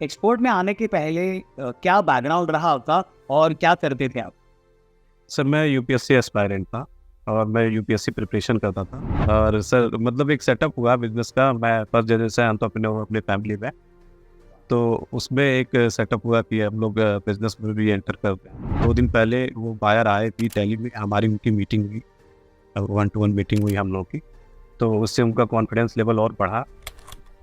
Export में आने के पहले क्या बैकग्राउंड रहा आपका और क्या करते थे आप? सर मैं यूपीएससी एस्पायरेंट था और मैं यूपीएससी प्रिपरेशन करता था। और सर मतलब एक सेटअप हुआ बिजनेस का। मैं फर्स्ट जनरेशन एंटरप्रेन्योर अपने फैमिली में, तो उसमें एक सेटअप हुआ कि हम लोग बिजनेस में भी एंटर करते हैं। 2 दिन पहले वो बायर आए थी दिल्ली में, हमारी उनकी मीटिंग हुई, 1-to-1 मीटिंग हुई हम लोग की। तो उससे उनका कॉन्फिडेंस लेवल और बढ़ा।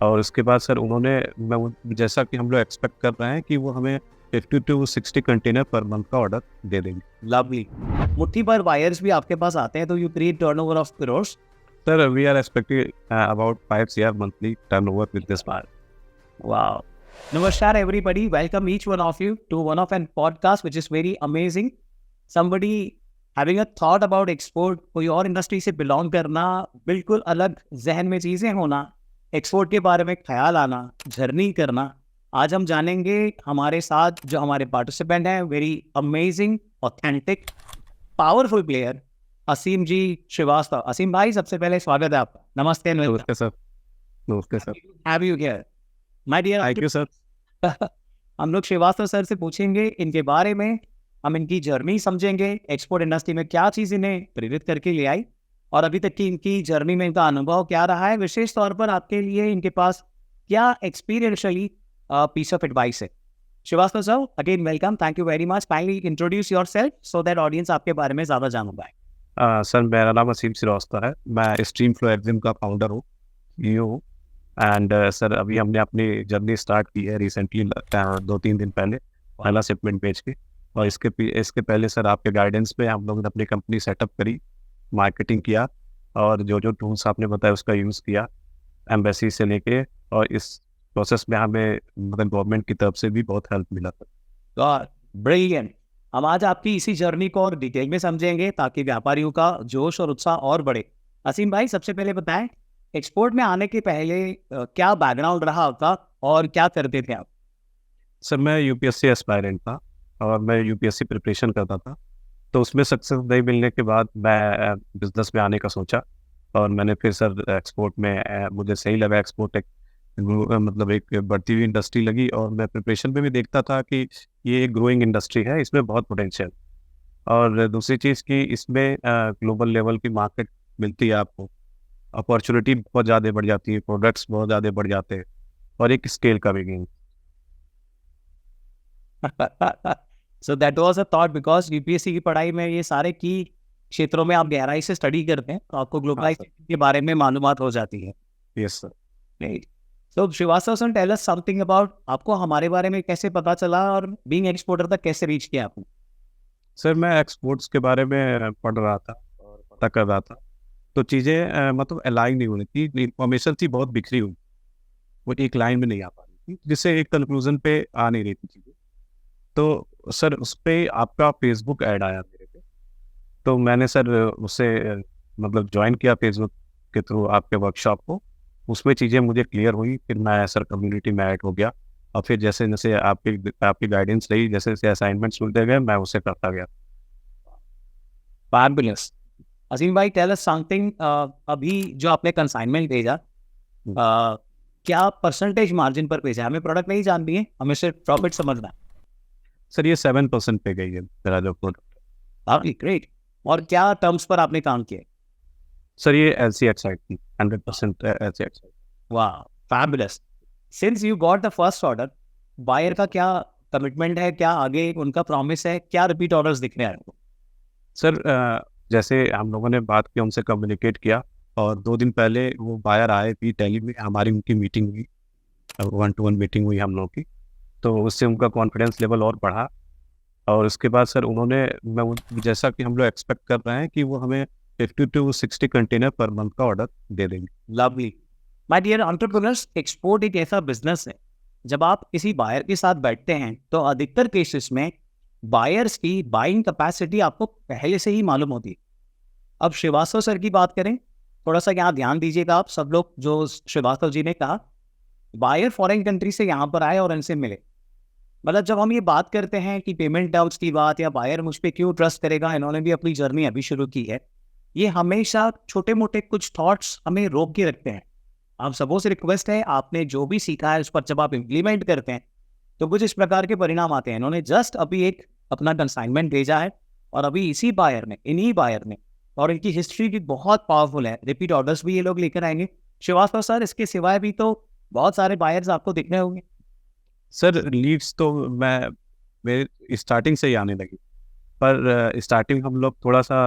और उसके बाद सर उन्होंने जैसा कि हम लोग एक्सपेक्ट कर रहे हैं कि वो हमें 50 to 60 कंटेनर पर मंथ का ऑर्डर दे देंगे। लवली। मुट्ठी भर बायर्स भी आपके पास आते हैं तो you create turnover of crores. Sir we are expecting about 5 CR monthly turnover with this part. Wow. Namaskar everybody. Welcome each one of you to one of an podcast which is very amazing. Somebody having a thought about export, कोई और industry से belong करना, बिल्कुल अलग जहन में चीज़ें होना, एक्सपोर्ट के बारे में ख्याल आना, जर्नी करना। आज हम जानेंगे हमारे साथ जो हमारे पार्टिसिपेंट हैं, very amazing, authentic, powerful player Aseem ji Srivastava. Aseem भाई, सबसे पहले स्वागत है आपका। नमस्ते। नमस्ते सर। नमस्ते sir. Have you here my dear. Thank you sir. हम लोग श्रीवास्तव सर से पूछेंगे इनके बारे में, हम इनकी जर्नी समझेंगे, एक्सपोर्ट इंडस्ट्री में क्या चीज़ इन्हें प्रेरित करके ले आई और अभी तक की इनकी जर्नी में इनका अनुभव क्या रहा है, विशेष तौर पर आपके लिए इनके पास क्या एक्सपीरियंशियली पीस ऑफ एडवाइस है। Srivastava sir, again welcome, thank you very much. Kindly introduce yourself so that audience आपके बारे में ज़्यादा जान पाए। सर मेरा नाम असीम श्रीवास्तव है। मैं स्ट्रीम फ्लो एग्जिम का फाउंडर हूँ, CEO हूँ। एंड सर अभी हमने अपनी जर्नी स्टार्ट की है रिसेंटली, 2-3 दिन पहले पहला शिपमेंट भेज के। और इसके पहले सर आपके गाइडेंस पे हम लोगों ने अपनी कंपनी सेटअप करी, मार्केटिंग किया और जो टूल्स आपने बताया उसका यूज़ किया एम्बेसी से लेके। और इस प्रोसेस में हमें मतलब गवर्नमेंट की तरफ से भी बहुत हेल्प मिला था। God brilliant. हम आज आपकी इसी जर्नी को और डिटेल में समझेंगे ताकि व्यापारियों का जोश और उत्साह और बढ़े। असीम भाई, सबसे पहले बताएं, एक्सपोर्ट में आने के पहले क्या बैकग्राउंड रहा आपका और क्या करते थे आप? सर मैं यूपीएससी एस्पायरेंट था और मैं यूपीएससी प्रिपरेशन करता था। तो उसमें सक्सेस नहीं मिलने के बाद मैं बिजनेस में आने का सोचा। और मैंने फिर सर एक्सपोर्ट में मुझे सही लगा। एक्सपोर्ट एक मतलब एक बढ़ती हुई इंडस्ट्री लगी और मैं प्रिपरेशन में भी देखता था कि ये एक ग्रोइंग इंडस्ट्री है, इसमें बहुत पोटेंशियल। और दूसरी चीज़ कि इसमें ग्लोबल लेवल की मार्केट मिलती है आपको, अपॉर्चुनिटी बहुत ज़्यादा बढ़ जाती है, प्रोडक्ट्स बहुत ज़्यादा बढ़ जाते हैं और एक स्केल का भी gain. So that was a thought because UPSC की पढ़ाई में ये सारे की क्षेत्रों में आप गहराई से स्टडी करते हैं तो आपको ग्लोबलाइजेशन के बारे में मालूमात हो जाती है। Yes sir. राइट। तो Srivastava sir, tell us something about, आपको हमारे बारे में कैसे पता चला और बीइंग एक्सपोर्टर तक कैसे रीच किया आपने? सर मैं एक्सपोर्ट्स के बारे में पढ़ रहा था और पता कर रहा था, तो चीज़ें मतलब अलाइन नहीं हो रही थी। इंफॉर्मेशन थी बहुत बिखरी हुई, वो एक लाइन में नहीं आ पा रही थी, जिससे एक कंक्लूजन पे आ नहीं रही थी चीज़ें। तो सर उस पर आपका फेसबुक ऐड आया मेरे पे, तो मैंने सर उसे मतलब ज्वाइन किया फेसबुक के थ्रू आपके वर्कशॉप को। उसमें चीज़ें मुझे क्लियर हुई, फिर मैं सर कम्युनिटी में ऐड हो गया। और फिर जैसे जैसे आपकी गाइडेंस रही, जैसे जैसे असाइनमेंट्स मिलते गए, मैं उसे करता गया। फैबुलस। असीम भाई, टेल अस समथिंग, अभी जो आपने कंसाइनमेंट भेजा, क्या परसेंटेज मार्जिन पर भेजा है? हमें प्रोडक्ट नहीं जाननी है, हमें सिर्फ प्रॉफिट समझना है। सर ये 7% पे गई है मेरा जो प्रोडक्ट। ग्रेट। और क्या टर्म्स पर आपने काम किया? सर ये LC एक्साइड थी, 100% LC एक्साइड। वाह, fabulous. Since you got the first order, buyer का क्या कमिटमेंट है, क्या आगे उनका प्रॉमिस है, क्या रिपीट ऑर्डर्स दिख रहे हैं आपको? सर जैसे हम लोगों ने बात की, उनसे कम्युनिकेट किया और 2 दिन पहले वो बायर आए थी दिल्ली में, हमारी उनकी मीटिंग हुई, 1-to-1 मीटिंग हुई हम लोग की। तो उससे उनका कॉन्फिडेंस लेवल और बढ़ा। और उसके बाद सर उन्होंने जैसा कि हम लोग एक्सपेक्ट कर रहे हैं कि वो हमें 50 to 60 कंटेनर पर मंथ का ऑर्डर दे देंगे। Lovely. My dear entrepreneurs, export एक ऐसा बिजनेस है, जब आप किसी बायर के साथ बैठते हैं तो अधिकतर केसेस में बायर्स की बाइंग कैपेसिटी आपको पहले से ही मालूम होती है। अब श्रीवास्तव सर की बात करें, थोड़ा सा यहाँ ध्यान दीजिएगा आप सब लोग। जो श्रीवास्तव जी ने कहा, बायर फॉरेन कंट्री से यहाँ पर आए और इनसे मिले, मतलब जब हम ये बात करते हैं कि पेमेंट टर्म्स की बात या बायर मुझ पे क्यों ट्रस्ट करेगा, इन्होंने भी अपनी जर्नी अभी शुरू की है, ये हमेशा छोटे मोटे कुछ थॉट्स हमें रोक के रखते हैं। आप सबों से रिक्वेस्ट है, आपने जो भी सीखा है उस पर जब आप इम्प्लीमेंट करते हैं तो कुछ इस प्रकार के परिणाम आते हैं। इन्होंने जस्ट अभी एक अपना कंसाइनमेंट भेजा है और अभी इसी बायर ने, इन्हीं बायर ने, और इनकी हिस्ट्री भी बहुत पावरफुल है, रिपीट ऑर्डर्स भी ये लोग लेकर आएंगे। श्रीवास्तव सर, इसके सिवाय भी तो बहुत सारे बायर्स आपको दिखने होंगे। सर लीड्स तो मेरे स्टार्टिंग से ही आने लगी, पर स्टार्टिंग हम लोग थोड़ा सा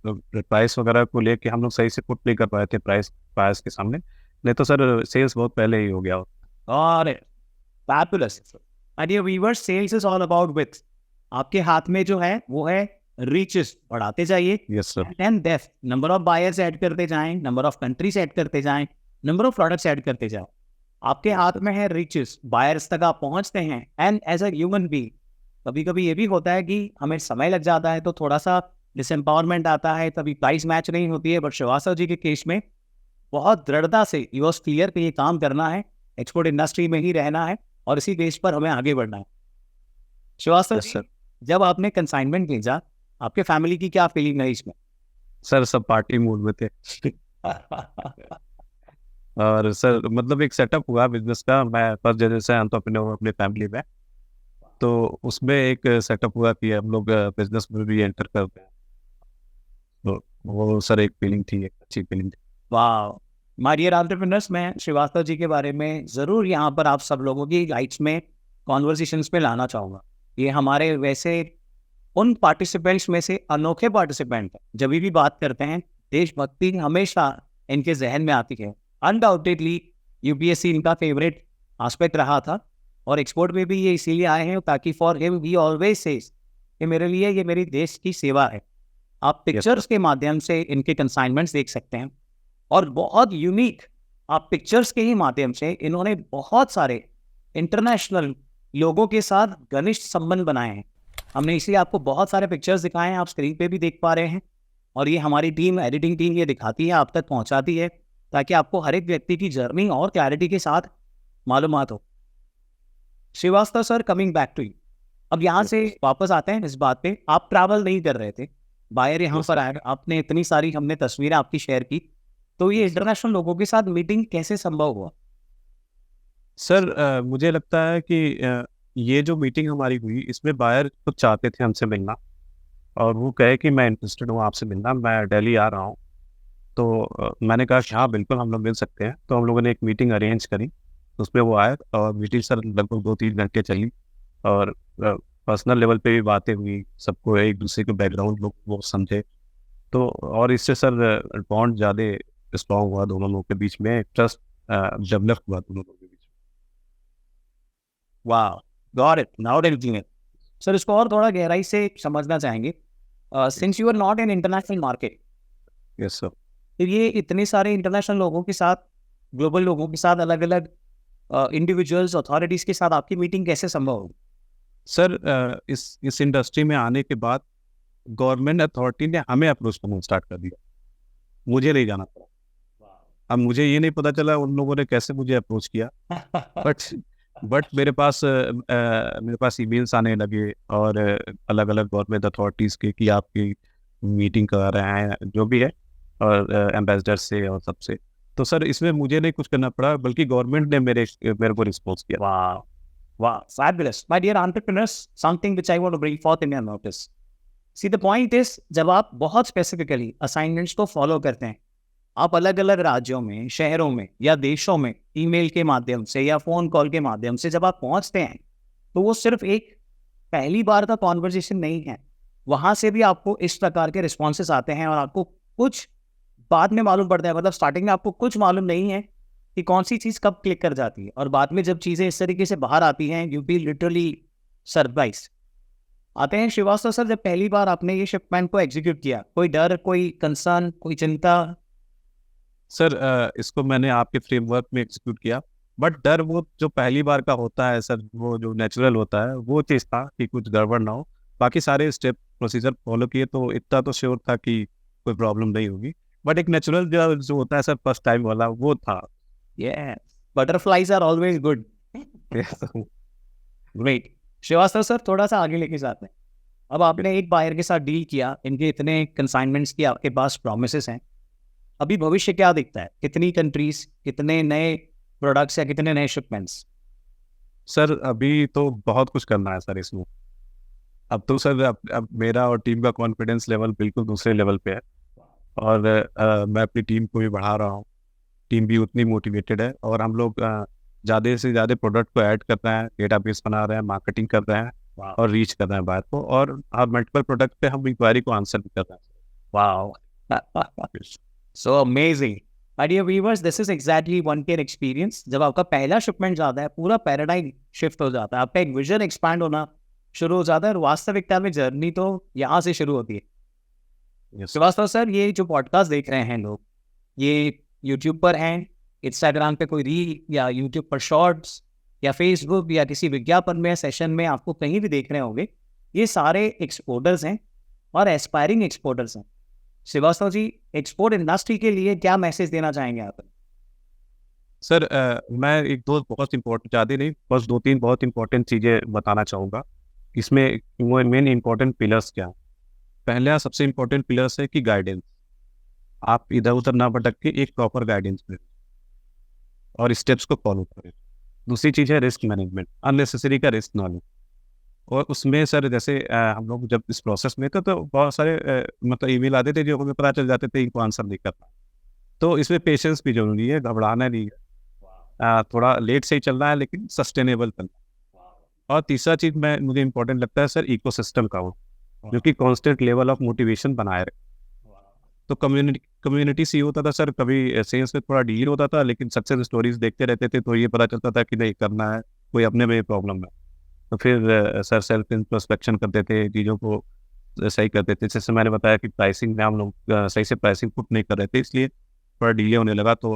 प्राइस वगैरह को लेके हम लोग सही से पुट नहीं कर पाए थे प्राइस के सामने, नहीं तो सर सेल्स बहुत पहले ही हो गया होता। और fabulous. And dear viewers, sales is all about with. आपके हाथ में जो है वो है रीचेस बढ़ाते जाइए, yes sir. And depth, number of buyers add करते जाएं, नंबर ऑफ कंट्रीज ऐड करते जाएं, नंबर ऑफ प्रोडक्ट्स ऐड करते जाओ। आपके हाथ में है रीचेस, बायर्स तक आप पहुंचते हैं। And as a human being, कभी कभी ये भी होता है कि हमें समय लग जाता है, तो थोड़ा सा डिसएम्पावरमेंट आता है, तभी प्राइस मैच नहीं होती है। बट श्रीवास्तव जी के केस में बहुत दृढ़ता से ही वॉज क्लियर कि ये काम करना है, एक्सपोर्ट इंडस्ट्री में ही रहना है और इसी बेस पर हमें आगे बढ़ना है। श्रीवास्तव यस जी, सर। जब आपने कंसाइनमेंट भेजा, आपके फैमिली की क्या फीलिंग है इसमें? सर सब पार्टी मूड में थे। और सर मतलब एक सेटअप हुआ बिजनेस का, मैं फर्स्ट जनरेशन एंटरप्रेन्योर अपने फैमिली में, तो उसमें एक सेटअप हुआ कि हम लोग बिजनेस में भी एंटर करते हैं, तो वो सर एक फीलिंग थी, एक अच्छी फीलिंग थी। वाह, माय डियर एंटरप्रेन्योर्स, मैं श्रीवास्तव जी के बारे में ज़रूर यहाँ पर आप सब लोगों की लाइट्स में, कॉन्वर्सेशंस में लाना चाहूँगा। ये हमारे वैसे उन पार्टिसिपेंट्स में से अनोखे पार्टिसिपेंट हैं। जब भी बात करते हैं, देशभक्ति हमेशा इनके जहन में आती है। अनडाउटेडली यूपीएससी इनका फेवरेट एस्पेक्ट रहा था, और एक्सपोर्ट में भी ये इसीलिए आए हैं ताकि for him he always says कि मेरे लिए ये मेरी देश की सेवा है। आप पिक्चर्स के माध्यम से इनके कंसाइनमेंट्स देख सकते हैं, और बहुत यूनिक, आप पिक्चर्स के ही माध्यम से इन्होंने बहुत सारे इंटरनेशनल लोगों के साथ घनिष्ठ संबंध बनाए हैं। हमने इसलिए आपको बहुत सारे पिक्चर्स दिखाए हैं, आप स्क्रीन पे भी देख पा रहे हैं, और ये हमारी टीम, एडिटिंग टीम ये दिखाती है, आप तक पहुंचाती है, ताकि आपको हर एक व्यक्ति की जर्नी और क्लैरिटी के साथ मालूमात हो। Srivastava sir, coming back to you, अब यहाँ से वापस आते हैं इस बात पे, आप ट्रैवल नहीं कर रहे थे, बायर यहाँ पर आए, आपने इतनी सारी, हमने तस्वीरें आपकी शेयर की, तो ये इंटरनेशनल लोगों के साथ मीटिंग कैसे संभव हुआ? सर मुझे लगता है कि ये जो मीटिंग हमारी हुई, इसमें बायर तो चाहते थे हमसे मिलना, और वो कहे कि मैं इंटरेस्टेड हूँ आपसे मिलना, मैं दिल्ली आ रहा हूँ। तो मैंने कहा कि हाँ बिल्कुल हम लोग मिल सकते हैं। तो हम लोगों ने एक मीटिंग अरेंज करी, उसमें वो आए, और मीटिंग सर लगभग 2-3 घंटे चली, और पर्सनल लेवल पे भी बातें हुई, सबको एक दूसरे के बैकग्राउंड लोग वो समझे, तो और इससे सर बॉन्ड ज़्यादा स्ट्रॉन्ग हुआ, दोनों लोगों के बीच में ट्रस्ट डेवलप हुआ दोनों लोगों के बीच में। वाह, got it, now that you. Sir, इसको और थोड़ा गहराई से समझना चाहेंगे। Since you are not in international market, yes sir. तो ये इतने सारे इंटरनेशनल लोगों के साथ, ग्लोबल लोगों के साथ, अलग अलग इंडिविजुअल्स, अथॉरिटीज के साथ आपकी मीटिंग कैसे संभव होगी? सर इस इंडस्ट्री में आने के बाद गवर्नमेंट अथॉरिटी ने हमें अप्रोच करना स्टार्ट कर दिया, मुझे नहीं जाना पड़ा। अब मुझे ये नहीं पता चला उन लोगों ने कैसे मुझे अप्रोच किया, बट मेरे पास ईमेल्स आने लगे, और अलग अलग गवर्नमेंट अथॉरिटीज़ के कि आपकी मीटिंग करा रहे हैं जो भी है, और एम्बेसडर से और सबसे। तो सर इसमें मुझे नहीं कुछ करना पड़ा, बल्कि गवर्नमेंट ने मेरे को रिस्पॉन्स किया। वाह, वाह, fabulous. My dear entrepreneurs, something which I want to bring forth in your notice. See, the point is, जब आप बहुत स्पेसिफिकली असाइनमेंट्स को फॉलो करते हैं, आप अलग अलग राज्यों में, शहरों में या देशों में ईमेल के माध्यम से या फोन कॉल के माध्यम से जब आप पहुंचते हैं, तो वो सिर्फ एक पहली बार का कॉन्वर्जेशन नहीं है। वहां से भी आपको इस प्रकार के रिस्पॉन्सेस आते हैं, और आपको कुछ बाद में मालूम पड़ता है, मतलब स्टार्टिंग में आपको कुछ मालूम नहीं है कि कौन सी चीज़ कब क्लिक कर जाती है, और बाद में जब चीज़ें इस तरीके से बाहर आती हैं, यू बी लिटरली सरप्राइज। आते हैं श्रीवास्तव सर, जब पहली बार आपने ये शिपमेंट को एग्जीक्यूट किया, कोई डर, कोई कंसर्न, कोई चिंता? सर इसको मैंने आपके फ्रेमवर्क में एग्जीक्यूट किया, बट डर वो जो पहली बार का होता है सर, वो जो नेचुरल होता है, वो चीज़ था कि कुछ गड़बड़ ना हो। बाकी सारे स्टेप प्रोसीजर फॉलो किए, तो इतना तो श्योर था कि कोई प्रॉब्लम नहीं होगी। बट एक नेचुरल जो होता है सर, फर्स्ट टाइम वाला, वो था। Yes, butterflies are always good. Great. Srivastava sir, थोड़ा सा आगे लेके जाते हैं। अब आपने एक बायर के साथ डील किया, इनके इतने कंसाइनमेंट्स की आपके पास प्रोमिसेस हैं, अभी भविष्य क्या दिखता है? कितनी कंट्रीज, कितने नए प्रोडक्ट्स या कितने नए शिपमेंट्स? सर अभी तो बहुत कुछ करना है सर इसमें। अब तो सर अब मेरा और टीम का कॉन्फिडेंस लेवल बिल्कुल दूसरे लेवल पे है। और मैं अपनी टीम को भी बढ़ा रहा हूँ। टीम भी उतनी मोटिवेटेड है और हम लोग ज़्यादा से ज़्यादा प्रोडक्ट को ऐड कर रहे हैं, डेटाबेस बना रहे हैं, मार्केटिंग कर रहे हैं और रीच कर रहे हैं बाहर को, और मल्टीपल प्रोडक्ट पे हम इंक्वायरी को आंसर भी कर रहे हैं। Wow. So amazing. My dear viewers, this is exactly one pair experience. जब आपका पहला शिपमेंट जाता है, पूरा पैराडाइम शिफ्ट हो जाता है, आपका एक विजन एक्सपैंड होना शुरू हो जाता है, और वास्तविकता में जर्नी तो यहाँ से शुरू होती है। Yes. श्रीवास्तव सर, ये जो पॉडकास्ट देख रहे हैं लोग, ये यूट्यूब पर हैं, इंस्टाग्राम पे कोई रील, या यूट्यूब पर शॉर्ट्स, या फेसबुक, या किसी विज्ञापन में, सेशन में आपको कहीं भी देख रहे होंगे, ये सारे एक्सपोर्टर्स हैं और एस्पायरिंग एक्सपोर्टर्स हैं। श्रीवास्तव जी, एक्सपोर्ट इंडस्ट्री के लिए क्या मैसेज देना चाहेंगे आप? सर मैं एक दो बहुत इंपॉर्टेंट, ज़्यादा नहीं, बस 2-3 बहुत इंपॉर्टेंट चीज़ें बताना चाहूँगा। इसमें वो मेन इंपॉर्टेंट पिलर्स क्या हैं। पहला सबसे इंपॉर्टेंट पिलर्स है कि गाइडेंस। आप इधर उधर ना भटक के एक प्रॉपर गाइडेंस में और स्टेप्स को फॉलो करें। दूसरी चीज़ है रिस्क मैनेजमेंट, अननेसेसरी का रिस्क ना लें। और उसमें सर जैसे हम लोग जब इस प्रोसेस में थे तो बहुत सारे मतलब ईमेल आते थे जो हमें पता चल जाते थे इनको आंसर नहीं करना। तो इसमें पेशेंस भी जरूरी है, घबराना नहीं है। थोड़ा लेट से ही चलना है लेकिन सस्टेनेबल चलना। और तीसरा चीज़ मुझे इम्पोर्टेंट लगता है सर, इकोसिस्टम का हो, जो कि कांस्टेंट लेवल ऑफ मोटिवेशन बनाए रखे। तो कम्युनिटी से होता था सर, कभी सेल्स में थोड़ा डील होता था, लेकिन सक्सेस स्टोरीज देखते रहते थे तो ये पता चलता था कि नहीं करना है, कोई अपने में प्रॉब्लम है। तो फिर सर सेल्फ इंट्रोस्पेक्शन करते थे, चीज़ों को सही करते थे। जैसे मैंने बताया कि प्राइसिंग में हम लोग सही से प्राइसिंग पुट नहीं कर रहे थे, इसलिए थोड़ा डिले होने लगा। तो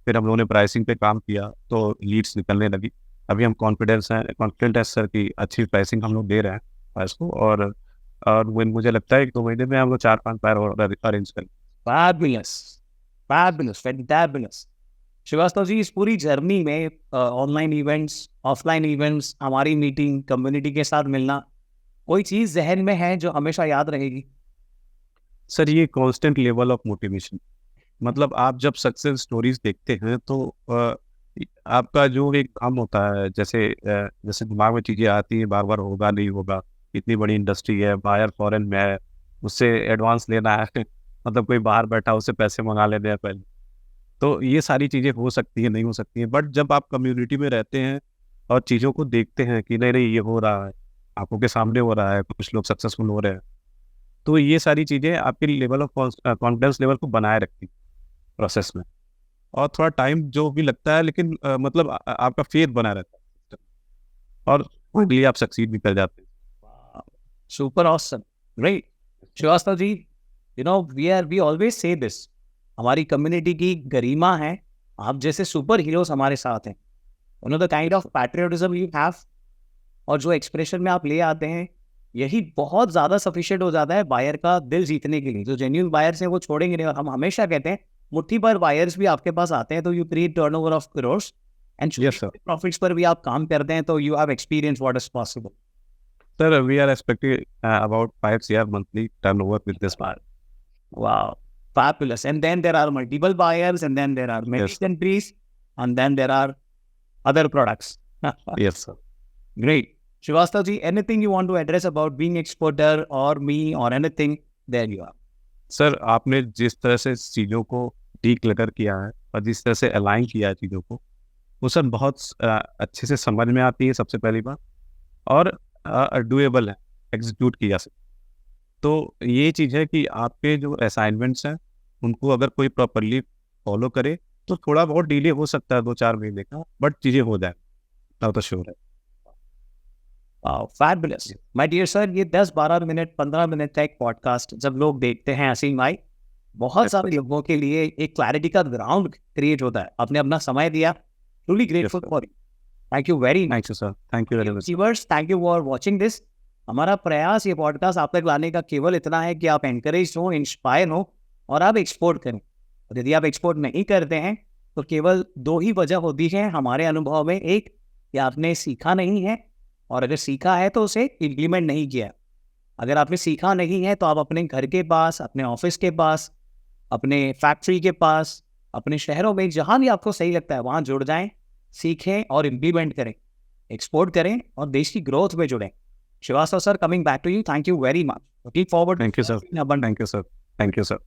फिर हम लोगों ने प्राइसिंग पे काम किया तो लीड्स निकलने लगी। अभी हम कॉन्फिडेंट है सर कि अच्छी प्राइसिंग हम लोग दे रहे हैं प्राइस को। और मुझे लगता है कि 2 महीने में हम लोग 4-5 पैर और अरेंज करें। Fabulous, fabulous, fantabulous. Srivastava ji, इस पूरी जर्नी में ऑनलाइन इवेंट्स, ऑफलाइन इवेंट्स, हमारी मीटिंग, कम्युनिटी के साथ मिलना, कोई चीज़ जहन में है जो हमेशा याद रहेगी? सर ये कांस्टेंट लेवल ऑफ मोटिवेशन, मतलब आप जब सक्सेस स्टोरीज देखते हैं तो आपका जो एक काम होता है, जैसे दिमाग में चीज़ें आती हैं बार बार, होगा नहीं होगा, इतनी बड़ी इंडस्ट्री है, बायर फॉरेन में है, उससे एडवांस लेना है मतलब कोई बाहर बैठा उससे पैसे मंगा लेने हैं पहले। तो ये सारी चीज़ें हो सकती हैं, नहीं हो सकती हैं, बट जब आप कम्युनिटी में रहते हैं और चीज़ों को देखते हैं कि नहीं नहीं ये हो रहा है, आंखों के सामने हो रहा है, कुछ लोग सक्सेसफुल हो रहे हैं, तो ये सारी चीज़ें आपके लेवल ऑफ कॉन्फिडेंस लेवल को बनाए रखती प्रोसेस में। और थोड़ा टाइम जो भी लगता है, लेकिन मतलब आपका फेथ बना रहता है और लिए आप सक्सीड भी कर जाते हैं। Super awesome, great. Srivastava ji, we always say this, हमारी कम्युनिटी की गरिमा है आप जैसे सुपर हीरोज हमारे साथ हैं। The kind of patriotism you have, और जो एक्सप्रेशन में आप ले आते हैं, यही बहुत ज़्यादा सफिशिएंट हो जाता है बायर का दिल जीतने के लिए। जो जेन्युइन बायर्स हैं वो छोड़ेंगे नहीं, और हम हमेशा कहते हैं मुट्ठी भर बायर्स भी आपके पास आते हैं तो you create turnover of crores, and Yes, sir. Profits पर भी आप काम करते हैं, तो you have experience what is possible. Sir, we are expecting about 5 CR monthly turnover with this part. Wow, fabulous. And then there are multiple buyers, and then there are many Yes. countries, and then there are other products. Yes, sir. Great. Srivastav ji, anything you want to address about being exporter or me or anything, there you are. Sir आपने जिस तरह से चीज़ों को declutter किया है और जिस तरह से अलाइन किया है चीज़ों को, वो सर बहुत अच्छे से समझ में आती है सबसे पहली बात, और डूएबल है, एग्जीक्यूट किया सकते। तो ये चीज़ है कि आपके जो असाइनमेंट्स हैं उनको अगर कोई प्रॉपरली फॉलो करे तो थोड़ा बहुत डिले हो सकता है 2-4 महीने का, बट चीज़ें हो जाए, ना तो श्योर है। फैबुलस माय डियर सर, ये 10-12 मिनट 15 मिनट का एक पॉडकास्ट जब लोग देखते हैं असीम भाई, बहुत सारे लोगों के लिए एक क्लैरिटी का ग्राउंड क्रिएट होता है। आपने अपना समय दिया, truly grateful for you. Thank you very much sir, thank you very much. Viewers, thank you for watching this. हमारा प्रयास ये पॉडकास्ट आप तक लाने का केवल इतना है कि आप एनकरेज हो, इंस्पायर हो, और आप एक्सपोर्ट करें। और यदि आप एक्सपोर्ट नहीं करते हैं तो केवल 2 ही वजह होती है हमारे अनुभव में। एक, कि आपने सीखा नहीं है, और अगर सीखा है तो उसे इम्प्लीमेंट नहीं किया। अगर आपने सीखा नहीं है तो आप अपने घर के पास, अपने ऑफिस के पास, अपने फैक्ट्री के पास, अपने शहरों में, जहाँ भी आपको सही लगता है वहाँ जुड़ जाएं, सीखें और इम्प्लीमेंट करें। एक्सपोर्ट करें और देश की ग्रोथ में जुड़ें। Srivastava sir, coming back to you, thank you very much, looking forward. Thank you sir, thank you sir, thank you sir.